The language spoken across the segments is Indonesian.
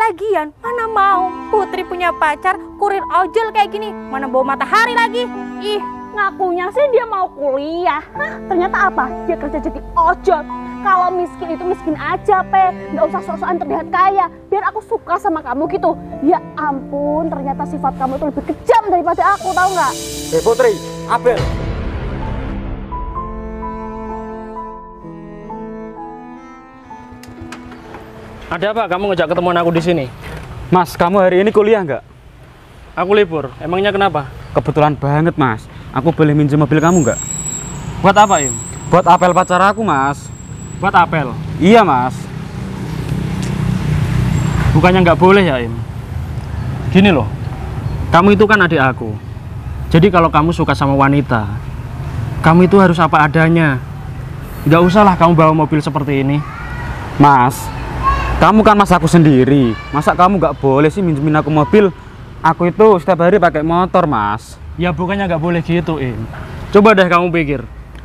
Lagian, mana mau Putri punya pacar kurir ojol kayak gini, mana bawa matahari lagi. Ih, ngakunya sih dia mau kuliah. Hah, ternyata apa? Dia kerja jadi ojol. Kalau miskin itu miskin aja, nggak usah sok-sokan terlihat kaya. Biar aku suka sama kamu gitu. Ya ampun, ternyata sifat kamu itu lebih kejam daripada aku, tahu nggak? Putri, Abel. Ada apa kamu ngejak ketemuan aku di sini? Mas, kamu hari ini kuliah nggak? Aku libur. Emangnya kenapa? Kebetulan banget, Mas. Aku boleh minjem mobil kamu nggak? Buat apa, Im? Buat apel pacar aku, Mas. Buat apel? Iya, Mas. Bukannya nggak boleh ya, Im? Gini loh, kamu itu kan adik aku. Jadi kalau kamu suka sama wanita, kamu itu harus apa adanya. Nggak usahlah kamu bawa mobil seperti ini. Mas, kamu kan mas aku sendiri. Masa kamu nggak boleh sih minjemin aku mobil? Aku itu setiap hari pakai motor, Mas. Ya bukannya nggak boleh gitu, Im. Coba deh kamu pikir.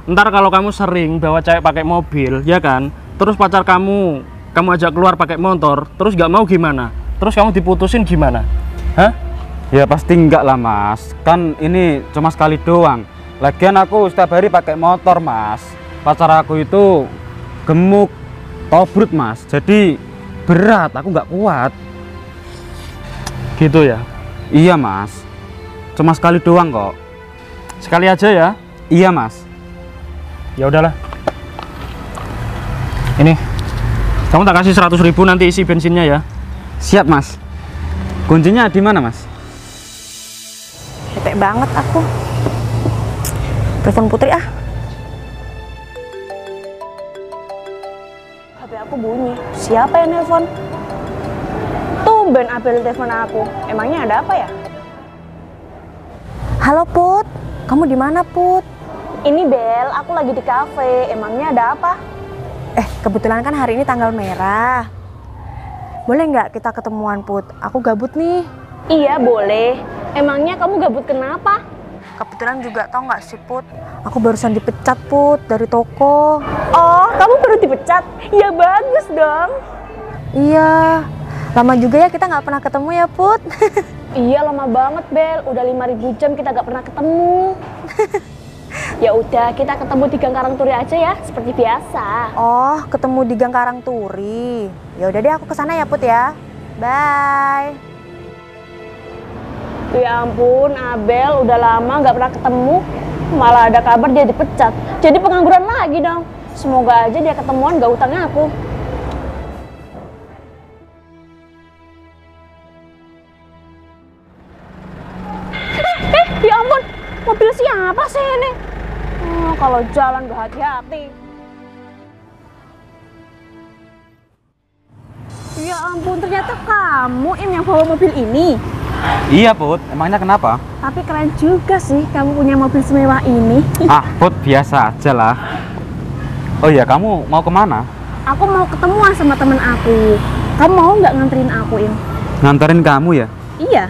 Ntar kalau kamu sering bawa cewek pakai mobil, ya kan? Terus pacar kamu ajak keluar pakai motor, terus nggak mau gimana? Terus kamu diputusin gimana? Hah? Ya pasti enggak lah, Mas. Kan ini cuma sekali doang. Lagian aku setiap hari pakai motor, Mas. Pacar aku itu gemuk, tobrut, Mas. Jadi berat, aku nggak kuat. Gitu ya? Iya, Mas. Cuma sekali doang kok. Sekali aja ya? Iya, Mas. Ya udahlah. Ini. Kamu tak kasih 100.000 nanti isi bensinnya ya. Siap, Mas. Kuncinya di mana, Mas? bete banget aku. Telepon Putri ah. HP aku bunyi. Siapa yang nelpon? Tumben Abel telepon aku. Emangnya ada apa ya? Halo Put, kamu di mana Put? Ini Bel, aku lagi di kafe. Emangnya ada apa? Kebetulan kan hari ini tanggal merah. Boleh nggak kita ketemuan Put? Aku gabut nih. Iya boleh. Emangnya kamu gabut kenapa? Kebetulan juga tau nggak sih Put? Aku barusan dipecat Put dari toko. Oh, kamu baru dipecat? Ya bagus dong. Iya, lama juga ya kita nggak pernah ketemu ya Put. Iya lama banget Bel. Udah 5.000 jam kita nggak pernah ketemu. Ya udah kita ketemu di Gang Karangturi aja ya, seperti biasa. Oh, ketemu di Gang Karangturi. Ya udah deh aku kesana ya Put ya. Bye. Ya ampun, Abel udah lama nggak pernah ketemu, malah ada kabar dia dipecat. Jadi pengangguran lagi dong. Semoga aja dia ketemuan gak utang aku. Ya ampun, mobil siapa sih ini? Oh, kalau jalan gak hati-hati. Ya ampun, ternyata kamu Im yang bawa mobil ini. Iya, Put. Emangnya kenapa? Tapi keren juga sih kamu punya mobil semewah ini. Ah, Put, biasa aja lah. Oh iya, kamu mau kemana? Aku mau ketemuan sama temen aku. Kamu mau nggak nganterin aku, Im? Nganterin kamu ya? Iya.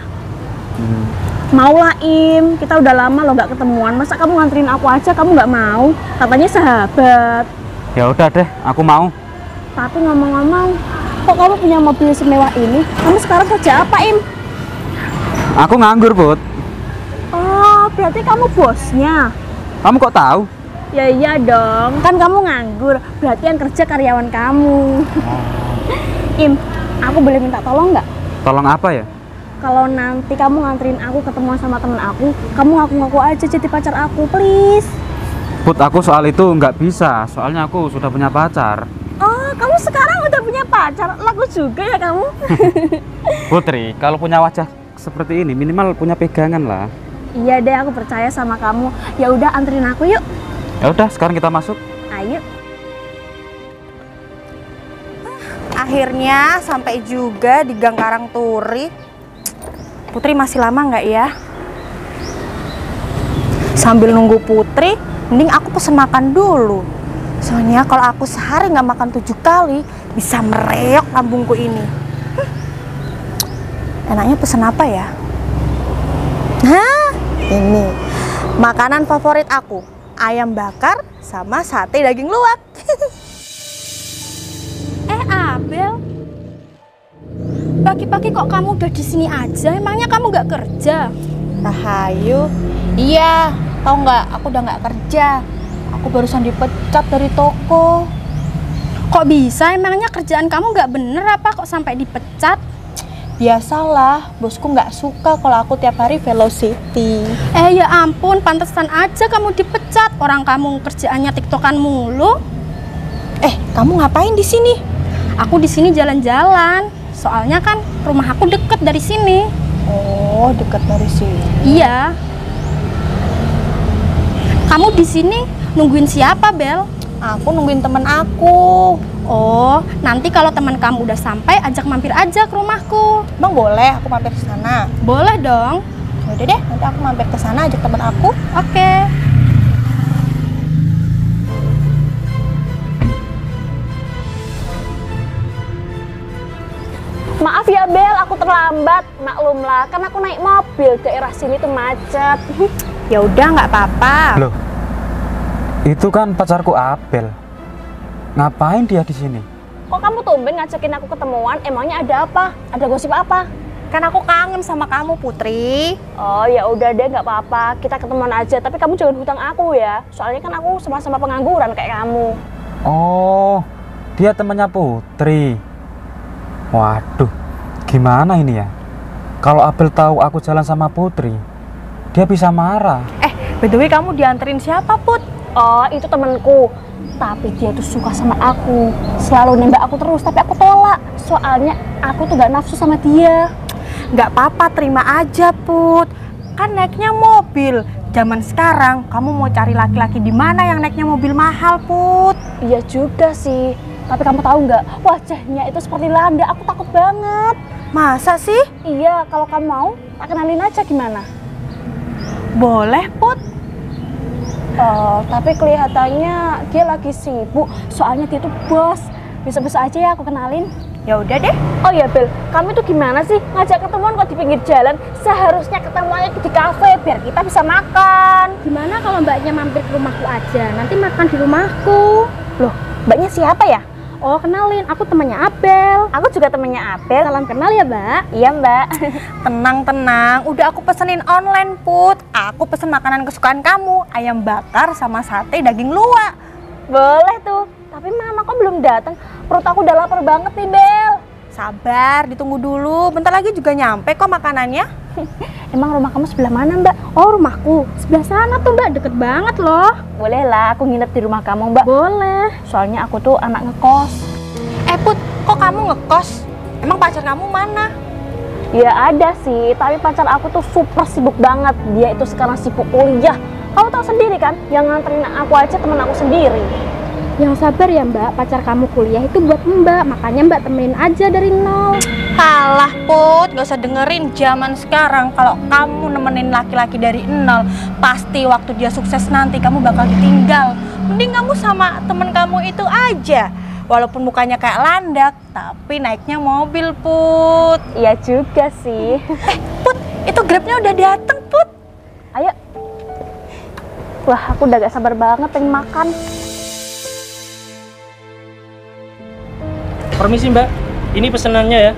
Mau lah, Im. Kita udah lama loh nggak ketemuan. Masa kamu nganterin aku aja, kamu nggak mau? Katanya sahabat. Ya udah deh, aku mau. Tapi ngomong-ngomong, kok kamu punya mobil semewah ini? Kamu sekarang kerja apa, Im? Aku nganggur, Put. Oh, berarti kamu bosnya? Kamu kok tahu? Ya iya dong, kan kamu nganggur. Berarti yang kerja karyawan kamu. Im, aku boleh minta tolong nggak? Tolong apa ya? Kalau nanti kamu nganterin aku ketemuan sama temen aku, kamu ngaku-ngaku aja jadi pacar aku, please. Put, aku soal itu nggak bisa. Soalnya aku sudah punya pacar. Oh, kamu sekarang udah punya pacar? Laku juga ya kamu? Putri, kalau punya wajah seperti ini, minimal punya pegangan lah. Iya deh, aku percaya sama kamu. Ya udah, anterin aku yuk. Ya udah, sekarang kita masuk. Ayo. Akhirnya sampai juga di Gang Karangturi. Putri masih lama nggak ya? Sambil nunggu Putri, mending aku pesen makan dulu. Soalnya kalau aku sehari nggak makan 7 kali, bisa mereok lambungku ini. Enaknya pesen apa ya? Nah, ini makanan favorit aku, ayam bakar sama sate daging luwak. Abel, Pagi-pagi kok kamu udah di sini aja? Emangnya kamu nggak kerja? Rahayu, iya, tau nggak? Aku udah nggak kerja. Aku barusan dipecat dari toko. Kok bisa? Emangnya kerjaan kamu nggak bener apa kok sampai dipecat? Biasalah, bosku nggak suka kalau aku tiap hari velocity. Ya ampun, pantesan aja kamu dipecat. Orang kamu kerjaannya tiktokan mulu. Kamu ngapain di sini? Aku di sini jalan-jalan. Soalnya kan rumah aku deket dari sini. Oh, deket dari sini. Iya. Kamu di sini nungguin siapa, Bel? Aku nungguin temen aku. Oh, nanti kalau teman kamu udah sampai, ajak mampir aja ke rumahku. Emang boleh aku mampir ke sana? Boleh dong. Yaudah deh, nanti aku mampir ke sana ajak temen aku. Oke. Maaf ya Bel, aku terlambat. Maklumlah, kan aku naik mobil, daerah sini tuh macet. Ya udah, nggak apa-apa. Loh, itu kan pacarku Abel. Ngapain dia di sini? Kok kamu tumben ngajakin aku ketemuan? Emangnya ada apa? Ada gosip apa? Kan aku kangen sama kamu, Putri. Oh ya udah deh, nggak apa-apa. Kita ketemuan aja. Tapi kamu jangan hutang aku ya. Soalnya kan aku sama-sama pengangguran kayak kamu. Oh, dia temannya Putri. Waduh, gimana ini ya? Kalau Abel tahu aku jalan sama Putri, dia bisa marah. By the way, kamu dianterin siapa, Put? Oh, itu temanku. Tapi dia tuh suka sama aku. Selalu nembak aku terus, tapi aku tolak. Soalnya aku tuh gak nafsu sama dia. Nggak apa-apa, terima aja, Put. Kan naiknya mobil. Zaman sekarang, kamu mau cari laki-laki di mana yang naiknya mobil mahal, Put? Iya juga sih. Tapi kamu tahu nggak, wajahnya itu seperti Landa. Aku takut banget. Masa sih? Iya, kalau kamu mau, tak kenalin aja gimana? Boleh, Put. Tapi kelihatannya dia lagi sibuk. Soalnya dia tuh bos. Bisa-bisa aja ya aku kenalin. Ya udah deh. Oh ya Bel, kamu tuh gimana sih ngajak ketemuan kok di pinggir jalan? Seharusnya ketemuannya di kafe biar kita bisa makan. Gimana kalau mbaknya mampir ke rumahku aja? Nanti makan di rumahku. Loh, mbaknya siapa ya? Oh, kenalin, aku temannya Abel. Aku juga temennya Abel. Salam kenal ya, Mbak. Iya Mbak. Tenang, udah aku pesenin online, Put. Aku pesen makanan kesukaan kamu, ayam bakar sama sate daging luwak. Boleh tuh. Tapi mama kok belum datang? Perut aku udah lapar banget nih Bel. Sabar, ditunggu dulu. Bentar lagi juga nyampe kok makanannya. Emang rumah kamu sebelah mana Mbak? Oh, rumahku sebelah sana tuh, Mbak. Deket banget loh. Boleh lah, aku nginep di rumah kamu Mbak. Boleh. Soalnya aku tuh anak ngekos. Put, kok kamu ngekos? Emang pacar kamu mana? Ya ada sih, tapi pacar aku tuh super sibuk banget. Dia itu sekarang sibuk kuliah. Kamu tahu sendiri kan, yang nganterin aku aja temen aku sendiri. Yang sabar ya, Mbak. Pacar kamu kuliah itu buat Mbak. Makanya Mbak temenin aja dari nol. Halah, Put, gak usah dengerin. Zaman sekarang kalau kamu nemenin laki-laki dari nol, pasti waktu dia sukses nanti kamu bakal ditinggal. Mending kamu sama temen kamu itu aja. Walaupun mukanya kayak landak, tapi naiknya mobil, Put. Iya juga sih. Put, itu Grabnya udah dateng, Put. Ayo. Wah, aku udah gak sabar banget pengen makan. Permisi Mbak, ini pesenannya ya.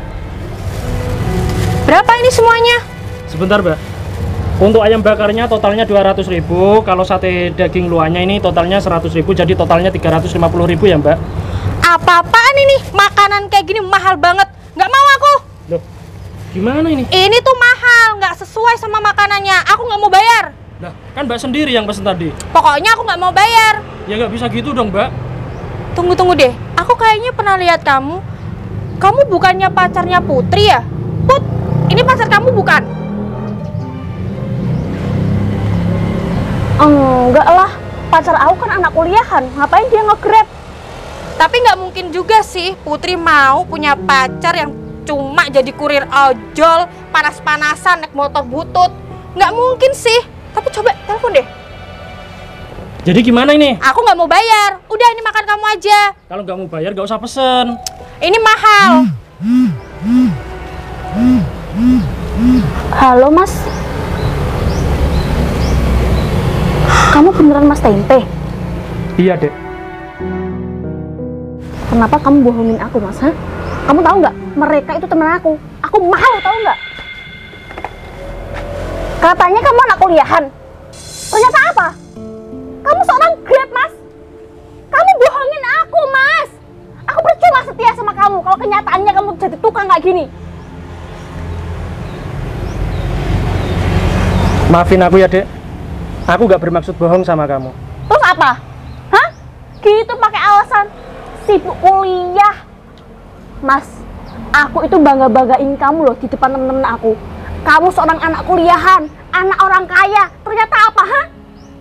Berapa ini semuanya? Sebentar Mbak. Untuk ayam bakarnya totalnya 200.000, kalau sate daging luarnya ini totalnya 100.000, jadi totalnya 350.000 ya Mbak. Apa-apaan ini? Makanan kayak gini mahal banget. Nggak mau aku. Loh, gimana ini? Ini tuh mahal, nggak sesuai sama makanannya. Aku nggak mau bayar. Lah, kan Mbak sendiri yang pesen tadi. Pokoknya aku nggak mau bayar. Ya nggak bisa gitu dong Mbak. Tunggu deh. Aku kayaknya pernah lihat kamu. Kamu bukannya pacarnya Putri ya? Put, ini pacar kamu bukan? Enggak lah, pacar aku kan anak kuliahan. Ngapain dia nge-grab? Tapi nggak mungkin juga sih Putri mau punya pacar yang cuma jadi kurir ojol, panas-panasan, naik motor butut. Nggak mungkin sih. Tapi coba telepon deh. Jadi gimana ini? Aku nggak mau bayar. Udah, ini makan kamu aja. Kalau nggak mau bayar nggak usah pesen. Ini mahal. Halo Mas. Kamu beneran Mas Tempe? Iya Dek. Kenapa kamu bohongin aku Mas? Hah? Kamu tahu nggak? Mereka itu temen aku. Aku malu tahu nggak? Katanya kamu anak kuliahan. Ternyata apa? Kamu seorang Grab, Mas. Kamu bohongin aku, Mas. Aku percuma setia sama kamu kalau kenyataannya kamu jadi tukang kayak gini. Maafin aku ya, Dek. Aku gak bermaksud bohong sama kamu. Terus apa? Hah? Gitu pakai alasan sibuk kuliah. Mas, aku itu bangga-banggain kamu loh di depan temen-temen aku. Kamu seorang anak kuliahan, anak orang kaya. Ternyata apa, ha?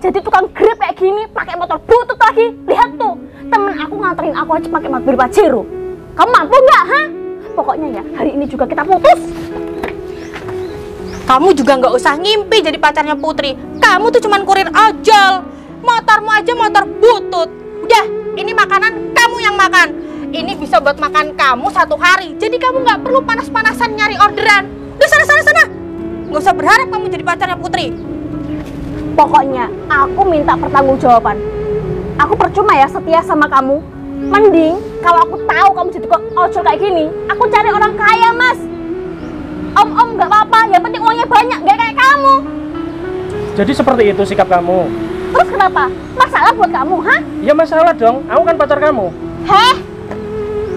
Jadi tukang Grab kayak gini, pakai motor butut lagi. Lihat tuh, temen aku nganterin aku aja pakai mobil Pajero. Kamu mampu nggak, ha? Pokoknya ya, hari ini juga kita putus. Kamu juga nggak usah ngimpi jadi pacarnya Putri. Kamu tuh cuman kurir ojol. Motormu aja motor butut. Udah, ini makanan kamu yang makan. Ini bisa buat makan kamu 1 hari. Jadi kamu nggak perlu panas-panasan nyari orderan. Udah sana. Nggak usah berharap kamu jadi pacarnya Putri. Pokoknya aku minta pertanggungjawaban. Aku percuma ya setia sama kamu. Mending kalau aku tahu kamu jadi ojol kayak gini, aku cari orang kaya, Mas. Om nggak apa-apa, yang penting uangnya banyak, nggak kayak kamu. Jadi seperti itu sikap kamu? Terus kenapa? Masalah buat kamu, ha? Ya masalah dong, aku kan pacar kamu. Heh?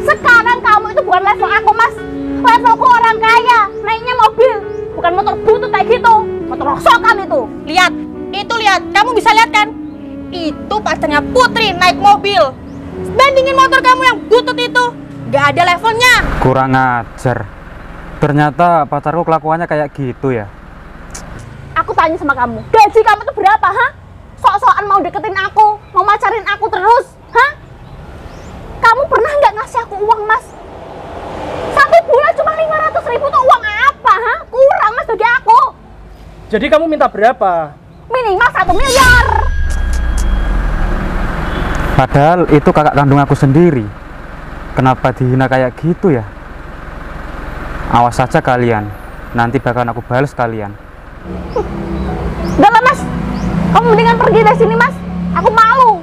Sekarang kamu itu bukan level aku, Mas. Levelku orang kaya, naiknya mobil, bukan motor butut kayak gitu. Motor rongsokan itu. Lihat, kamu bisa lihat kan? Itu pacarnya Putri naik mobil. Bandingin motor kamu yang butut itu, nggak ada levelnya. Kurang ajar. Ternyata pacarku kelakuannya kayak gitu ya. Aku tanya sama kamu, gaji kamu tuh berapa, ha? Sok-sokan mau deketin aku, mau macarin aku terus, ha? Kamu pernah nggak ngasih aku uang, Mas? 1 bulan cuma 500.000 tuh uang apa, ha? Kurang, Mas, bagi aku. Jadi kamu minta berapa? Minimal 1 miliar. Padahal itu kakak kandung aku sendiri. Kenapa dihina kayak gitu ya? Awas saja kalian, nanti bakal aku balas kalian. Udah lah, Mas, kamu mendingan pergi dari sini, Mas. Aku malu.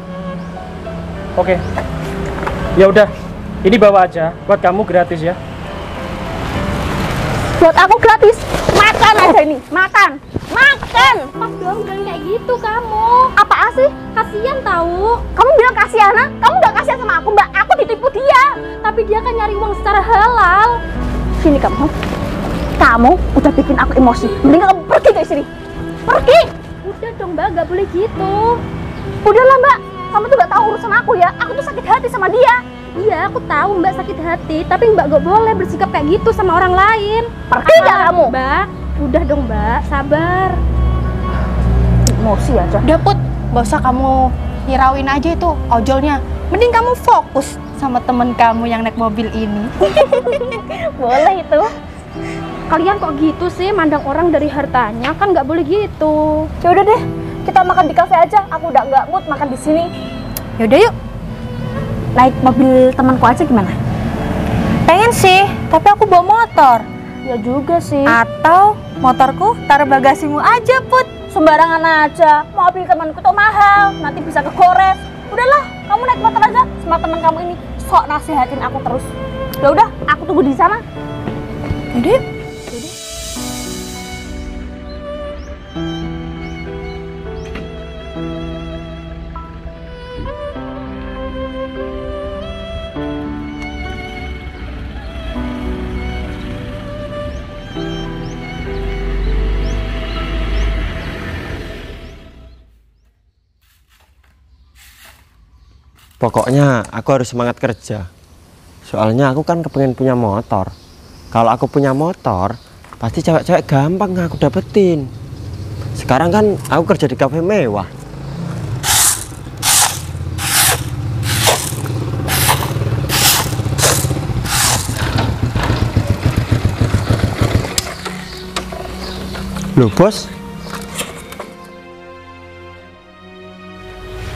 Oke. Ya udah, ini bawa aja, buat kamu gratis ya. Buat aku gratis. Makan aja ini, makan. Mas dong, jangan kayak gitu kamu. Apaan sih? Kasian tahu. Kamu bilang kasihan, ha? Kamu nggak kasihan sama aku, Mbak. Aku ditipu dia. Tapi dia kan nyari uang secara halal. Sini kamu udah bikin aku emosi. Mending kamu pergi dari sini. Pergi. Udah dong Mbak, gak boleh gitu. Udahlah, Mbak. Kamu tuh gak tahu urusan aku ya. Aku tuh sakit hati sama dia. Iya, aku tahu Mbak sakit hati, tapi Mbak gak boleh bersikap kayak gitu sama orang lain. Pergi gak kamu? Mbak, udah dong Mbak, sabar. Emosi aja. Udah Put, gak usah kamu hirauin aja itu ojolnya. Mending kamu fokus sama temen kamu yang naik mobil ini. Boleh itu. Kalian kok gitu sih, mandang orang dari hartanya, kan nggak boleh gitu. Ya udah deh, kita makan di kafe aja. Aku udah nggak mood makan di sini. Yaudah yuk. Naik mobil temanku aja gimana? Pengen sih, tapi aku bawa motor. Ya juga sih. Atau motorku taruh bagasimu aja Put. Sembarangan aja. Mobil temanku tuh mahal, nanti bisa kegores. Udahlah, kamu naik motor aja sama teman kamu ini. Sok nasihatin aku terus. Ya udah, aku tunggu di sana. Yaudah yuk. Pokoknya aku harus semangat kerja. Soalnya aku kan kepengen punya motor. Kalau aku punya motor, pasti cewek-cewek gampang aku dapetin. Sekarang kan aku kerja di kafe mewah. Loh, Bos?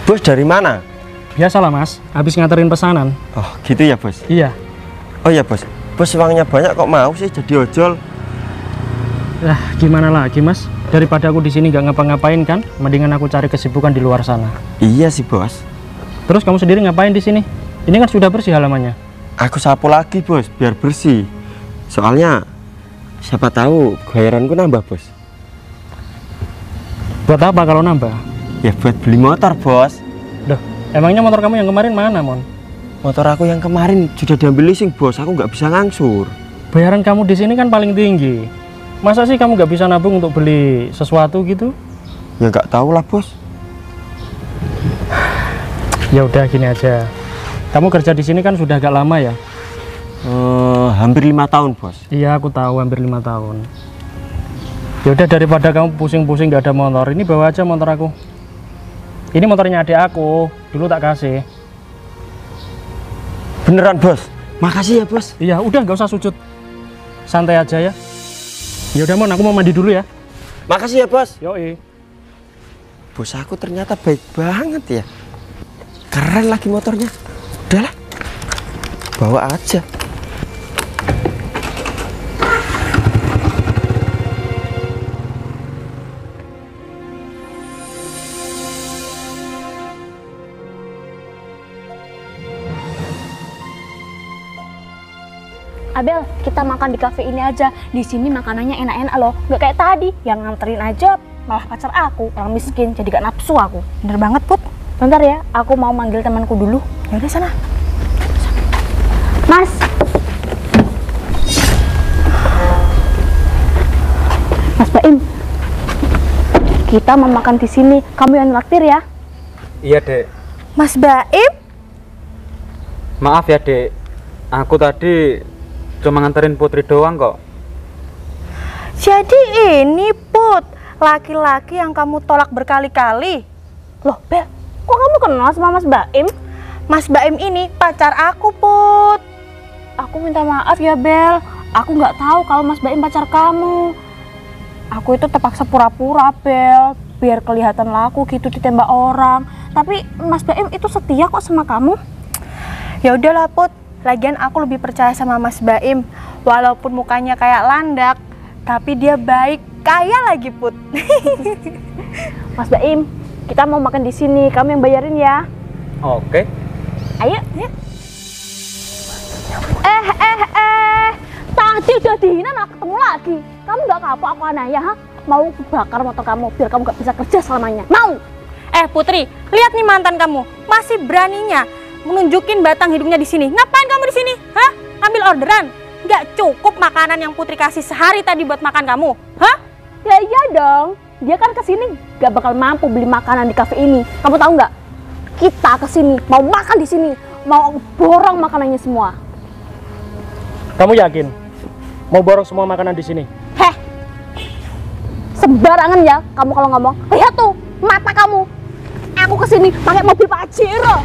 Bos dari mana? Biasalah Mas, habis nganterin pesanan. Oh, gitu ya, Bos? Iya. Oh ya, Bos. Bos uangnya banyak kok mau sih jadi ojol? Gimana lagi Mas? Daripada aku di sini nggak ngapa-ngapain kan, mendingan aku cari kesibukan di luar sana. Iya sih, Bos. Terus kamu sendiri ngapain di sini? Ini kan sudah bersih halamannya. Aku sapu lagi, Bos, biar bersih. Soalnya Siapa tahu bayaranku nambah, Bos. Buat apa kalau nambah? Ya buat beli motor, Bos. Duh, emangnya motor kamu yang kemarin mana, Mon? Motor aku yang kemarin sudah diambil leasing, Bos. Aku nggak bisa ngangsur. Bayaran kamu di sini kan paling tinggi. Masa sih kamu nggak bisa nabung untuk beli sesuatu gitu? Ya nggak tahu lah, Bos. Ya udah gini aja. Kamu kerja di sini kan sudah agak lama ya? Hampir 5 tahun, Bos. Iya, aku tahu hampir 5 tahun. Ya udah, daripada kamu pusing-pusing nggak ada motor, ini bawa aja motor aku. Ini motornya adik aku, dulu tak kasih. Beneran, Bos? Makasih ya, Bos. Iya, udah nggak usah sujud. Santai aja ya. Ya udah, Mon, aku mau mandi dulu ya. Makasih ya, Bos. Yoi. Bos aku ternyata baik banget ya. Keren lagi motornya. Udahlah, bawa aja. Abel, kita makan di kafe ini aja. Di sini makanannya enak-enak loh. Nggak kayak tadi, yang nganterin aja malah pacar aku, orang miskin, jadi gak nafsu aku. Bener banget, Put. Bentar ya, aku mau manggil temanku dulu. Ya udah sana. Mas. Mas Baim. Kita mau makan di sini. Kamu yang traktir ya? Iya, Dek. Mas Baim? Maaf ya, Dek. Aku tadi cuma nganterin Putri doang kok. Jadi ini, Put, laki-laki yang kamu tolak berkali-kali. Loh, Bel, kok kamu kenal sama Mas Baim? Mas Baim ini pacar aku, Put. Aku minta maaf ya, Bel. Aku nggak tahu kalau Mas Baim pacar kamu. Aku itu terpaksa pura-pura, Bel, biar kelihatan laku gitu ditembak orang. Tapi Mas Baim itu setia kok sama kamu. Ya udahlah, Put. Lagian aku lebih percaya sama Mas Baim. Walaupun mukanya kayak landak, tapi dia baik, kaya lagi, Put. Mas Baim, kita mau makan di sini. Kamu yang bayarin ya. Oke. Ayo. Ya. Tadi udah dihina, nah ketemu lagi. Kamu nggak kapok aku anaya, ha? Mau bakar motor kamu biar kamu nggak bisa kerja selamanya. Mau? Putri, lihat nih mantan kamu, masih beraninya menunjukin batang hidungnya di sini. Ngapain kamu di sini? Hah? Ambil orderan? Nggak cukup makanan yang Putri kasih sehari tadi buat makan kamu? Hah? Ya iya dong. Dia kan kesini nggak bakal mampu beli makanan di kafe ini. Kamu tahu nggak? Kita kesini mau makan di sini, mau borong makanannya semua. Kamu yakin mau borong semua makanan di sini? Heh, sembarangan ya kamu kalau ngomong. Lihat tuh mata kamu. Aku kesini pakai mobil Pajero.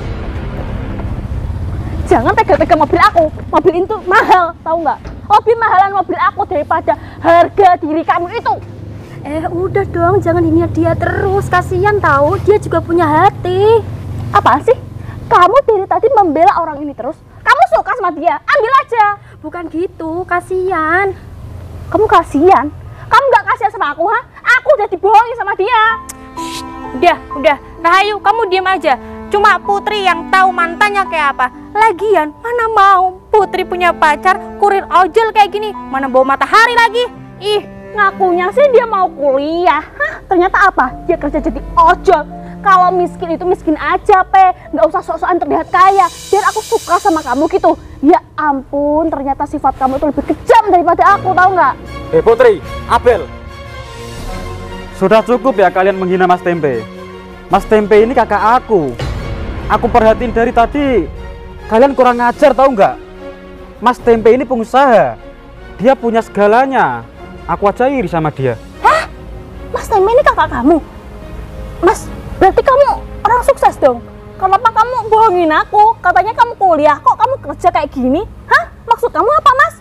Jangan pegang-pegang mobil aku. Mobil itu mahal, tahu nggak? Lebih mahalan mobil aku daripada harga diri kamu itu. Udah dong, jangan hina dia terus. Kasihan tahu, dia juga punya hati. Apa sih? Kamu dari tadi membela orang ini terus. Kamu suka sama dia, ambil aja. Bukan gitu, kasihan. Kamu kasihan? Kamu nggak kasihan sama aku, ha? Aku udah dibohongi sama dia. Udah, Rahayu, kamu diem aja. Cuma Putri yang tahu mantannya kayak apa. Lagian, mana mau Putri punya pacar kurir ojol kayak gini. Mana bawa matahari lagi. Ih, Ngakunya sih dia mau kuliah. Hah, ternyata apa? Dia kerja jadi ojol. Kalau miskin itu miskin aja, nggak usah sok-sokan terlihat kaya. Biar aku suka sama kamu gitu. Ya ampun, ternyata sifat kamu itu lebih kejam daripada aku, tahu nggak? Putri, Abel. Sudah cukup ya kalian menghina Mas Tempe. Mas Tempe ini kakak aku. Aku perhatiin dari tadi, kalian kurang ngajar tahu nggak? Mas Tempe ini pengusaha. Dia punya segalanya. Aku aja iri sama dia. Hah? Mas Tempe ini kakak kamu? Mas, berarti kamu orang sukses dong. Kenapa kamu bohongin aku? Katanya kamu kuliah, kok kamu kerja kayak gini? Hah? Maksud kamu apa, Mas?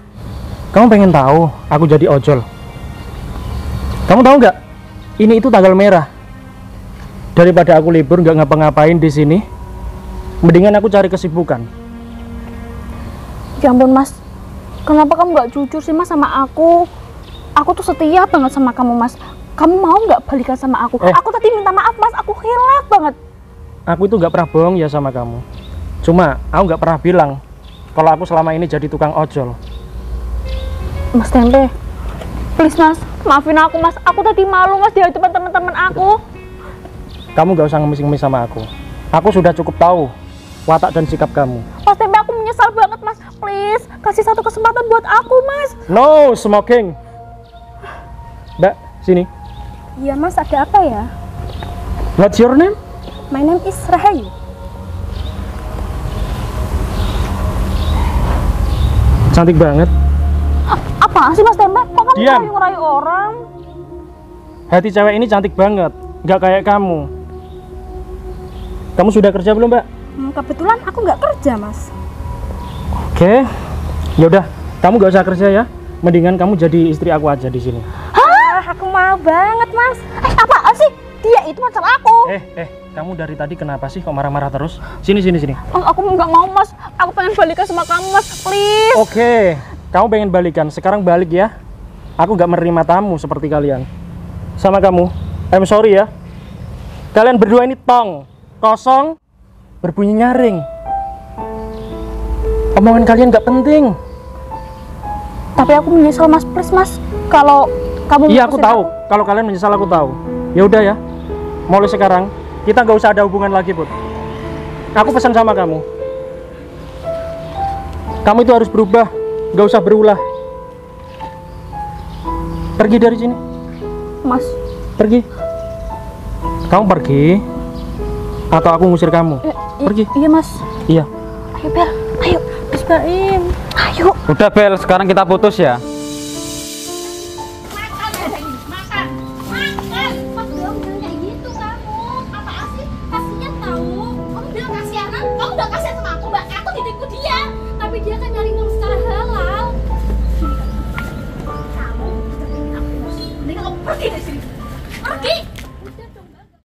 Kamu pengen tahu aku jadi ojol? Kamu tahu nggak? Ini itu tanggal merah. Daripada aku libur nggak ngapa-ngapain di sini, mendingan aku cari kesibukan. Ya ampun, Mas. Kenapa kamu nggak jujur sih, Mas, sama aku? Aku tuh setia banget sama kamu, Mas. Kamu mau nggak balikan sama aku? Aku tadi minta maaf, Mas. Aku hilaf banget. Aku itu nggak pernah bohong ya sama kamu. Cuma aku nggak pernah bilang kalau aku selama ini jadi tukang ojol. Mas Tempe, Please mas, maafin aku mas. Aku tadi malu mas di depan teman-teman aku. Kamu gak usah ngemis-ngemis sama aku. Aku sudah cukup tahu watak dan sikap kamu. Mas Tempe, aku menyesal banget mas. Please, kasih satu kesempatan buat aku mas. No smoking. Mbak, sini. Iya mas, ada apa ya? What's your name? My name is Rahayu. Cantik banget. Apa sih mas Tempe? Kok kamu Diam. ngerayu orang? Hati cewek ini cantik banget. Gak kayak kamu. Kamu sudah kerja belum, Mbak? Kebetulan aku nggak kerja mas. Oke. Yaudah, kamu gak usah kerja ya. Mendingan kamu jadi istri aku aja di sini. Hah? Aku mau banget mas. Apaan sih? Dia itu pacar aku. Kamu dari tadi kenapa sih kok marah-marah terus? Sini. Oh, aku nggak mau mas. Aku pengen balikan sama kamu mas. Please. Oke, kamu pengen balikan. Sekarang balik ya. Aku gak menerima tamu seperti kalian. Sama kamu, I'm sorry ya. Kalian berdua ini tong, kosong, berbunyi nyaring. Omongan kalian gak penting. Tapi aku menyesal mas. Please mas. Kalau kamu Iya, aku mutusin tahu. Kalau kalian menyesal aku tahu. Ya udah ya. Mulai sekarang kita gak usah ada hubungan lagi, Put. Aku pesan sama kamu. Kamu itu harus berubah, gak usah berulah. Pergi dari sini. Mas. Pergi. Kamu pergi atau aku ngusir kamu? Pergi. Iya mas. Iya. Ayo Bel. Ayo. Bisbaim. Ayo. Udah Bel, sekarang kita putus ya. Dia kan nyari ngurus secara halal. Kamu, aku mendingan kamu pergi dari sini. Pergi.